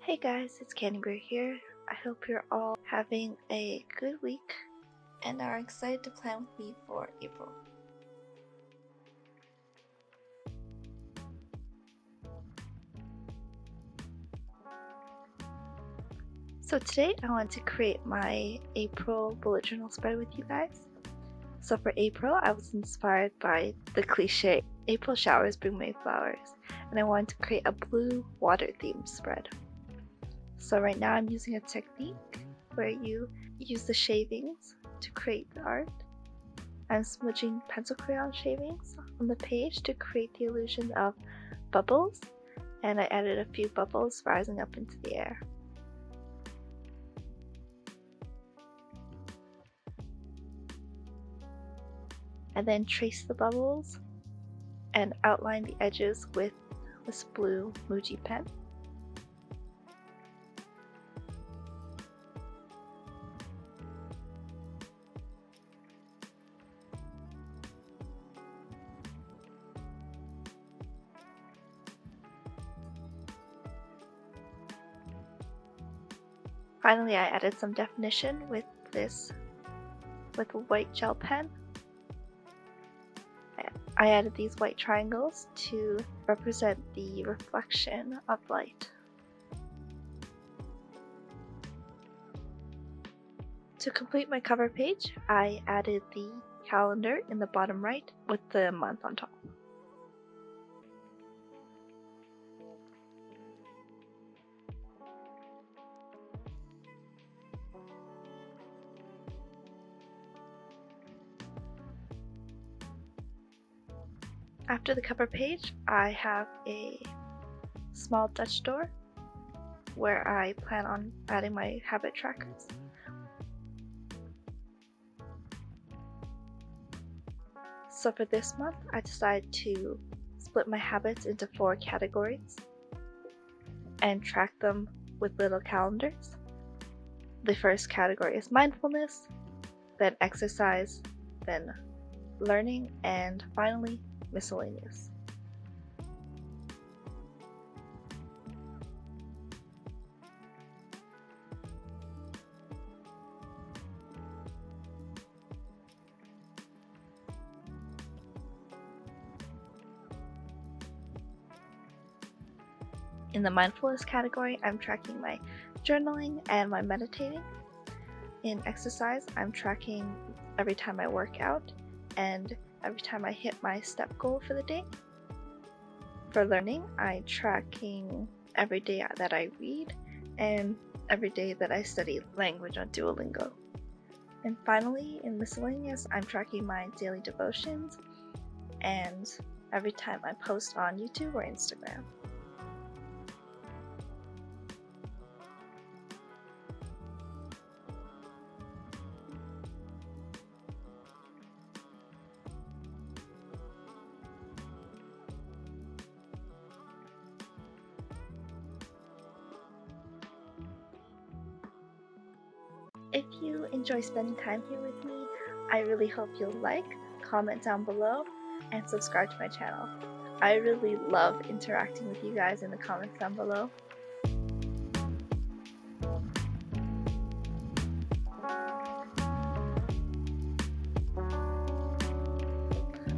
Hey guys, it's Canniebear here. I hope you're all having a good week and are excited to plan with me for April. So today I want to create my April bullet journal spread with you guys. So for April, I was inspired by the cliche, April showers bring May flowers, and I wanted to create a blue water themed spread. So right now I'm using a technique where you use the shavings to create the art. I'm smudging pencil crayon shavings on the page to create the illusion of bubbles, and I added a few bubbles rising up into the air. I then trace the bubbles and outline the edges with this blue Muji pen. Finally, I added some definition with a white gel pen. I added these white triangles to represent the reflection of light. To complete my cover page, I added the calendar in the bottom right with the month on top. After the cover page, I have a small Dutch door where I plan on adding my habit trackers. So for this month, I decided to split my habits into 4 categories and track them with little calendars. The first category is mindfulness, then exercise, then learning, and finally miscellaneous. In the mindfulness category, I'm tracking my journaling and my meditating. In exercise, I'm tracking every time I work out and every time I hit my step goal for the day. For learning, I'm tracking every day that I read and every day that I study language on Duolingo. And finally, in miscellaneous, I'm tracking my daily devotions and every time I post on YouTube or Instagram. If you enjoy spending time here with me, I really hope you'll like, comment down below, and subscribe to my channel. I really love interacting with you guys in the comments down below.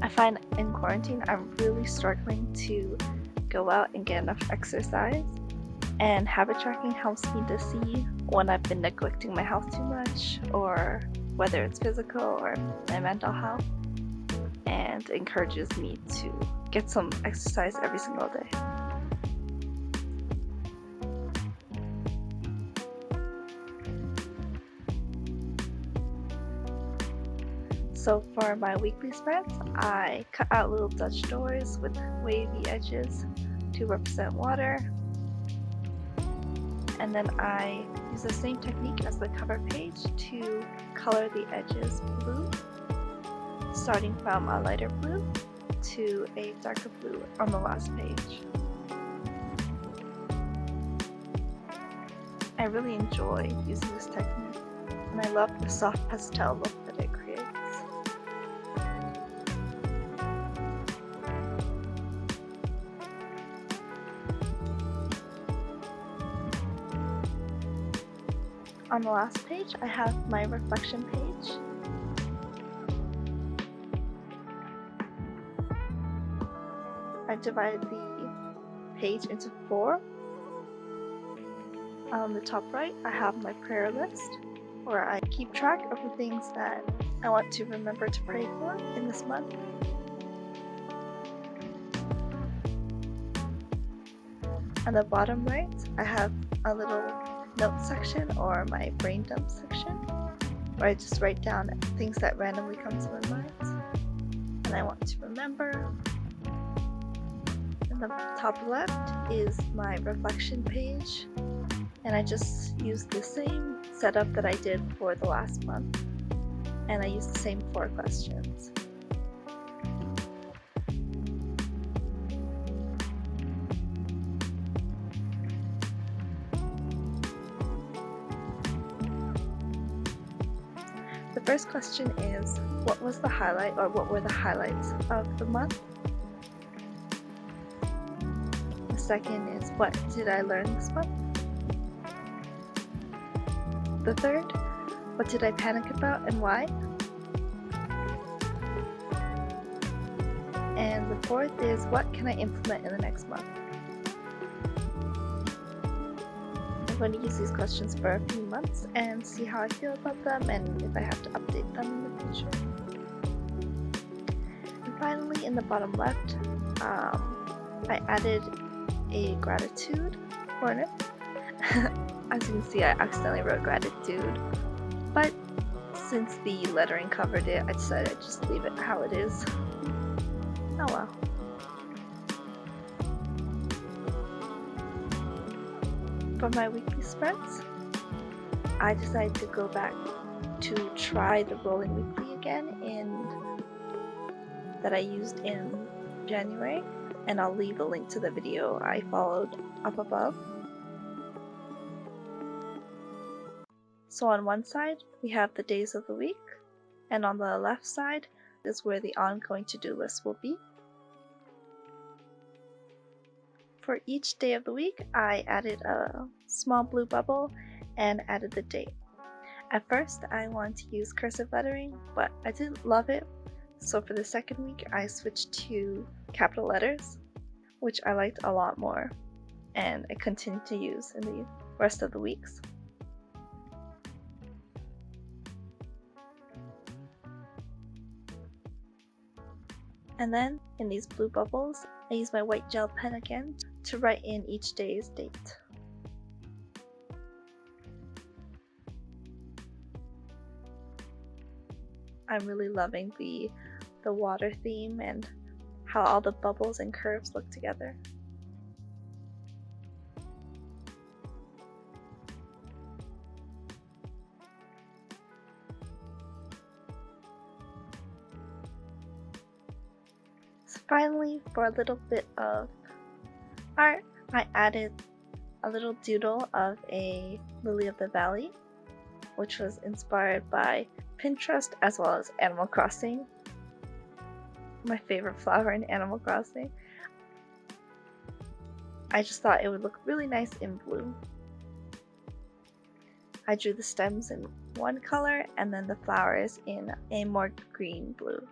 I find in quarantine I'm really struggling to go out and get enough exercise, and habit tracking helps me to see when I've been neglecting my health too much, or whether it's physical or my mental health, and encourages me to get some exercise every single day. So for my weekly spreads, I cut out little Dutch doors with wavy edges to represent water. And then I use the same technique as the cover page to color the edges blue, starting from a lighter blue to a darker blue on the last page. I really enjoy using this technique, and I love the soft pastel look that it creates. On the last page, I have my reflection page. I divided the page into 4. On the top right, I have my prayer list, where I keep track of the things that I want to remember to pray for in this month. On the bottom right, I have a little note section, or my brain dump section, where I just write down things that randomly come to my mind and I want to remember. And the top left is my reflection page, and I just use the same setup that I did for the last month, and I use the same 4 questions. The first question is, what was the highlight, or what were the highlights of the month? The second is, what did I learn this month? The third, what did I panic about and why? And the fourth is, what can I implement in the next month? I'm going to use these questions for a few months and see how I feel about them and if I have to update them in the future. And finally, in the bottom left, I added a gratitude corner. As you can see, I accidentally wrote gratitude, but since the lettering covered it, I decided I'd just leave it how it is. Oh well. For my weekly spreads, I decided to go back to try the rolling weekly again that I used in January, and I'll leave a link to the video I followed up above. So on one side, we have the days of the week, and on the left side is where the ongoing to-do list will be. For each day of the week, I added a small blue bubble and added the date. At first, I wanted to use cursive lettering, but I didn't love it, so for the second week, I switched to capital letters, which I liked a lot more, and I continued to use in the rest of the weeks. And then, in these blue bubbles, I use my white gel pen again to write in each day's date. I'm really loving the water theme and how all the bubbles and curves look together. So finally, for a little bit of art, I added a little doodle of a lily of the valley, which was inspired by Pinterest as well as Animal Crossing. My favorite flower in Animal Crossing. I just thought it would look really nice in blue. I drew the stems in one color and then the flowers in a more green blue.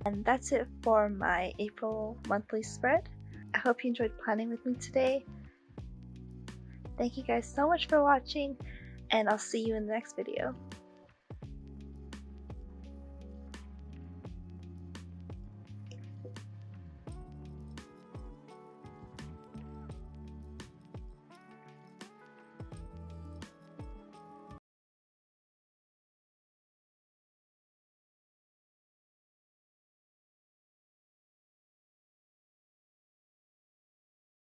And that's it for my April monthly spread. I hope you enjoyed planning with me today. Thank you guys so much for watching, and I'll see you in the next video.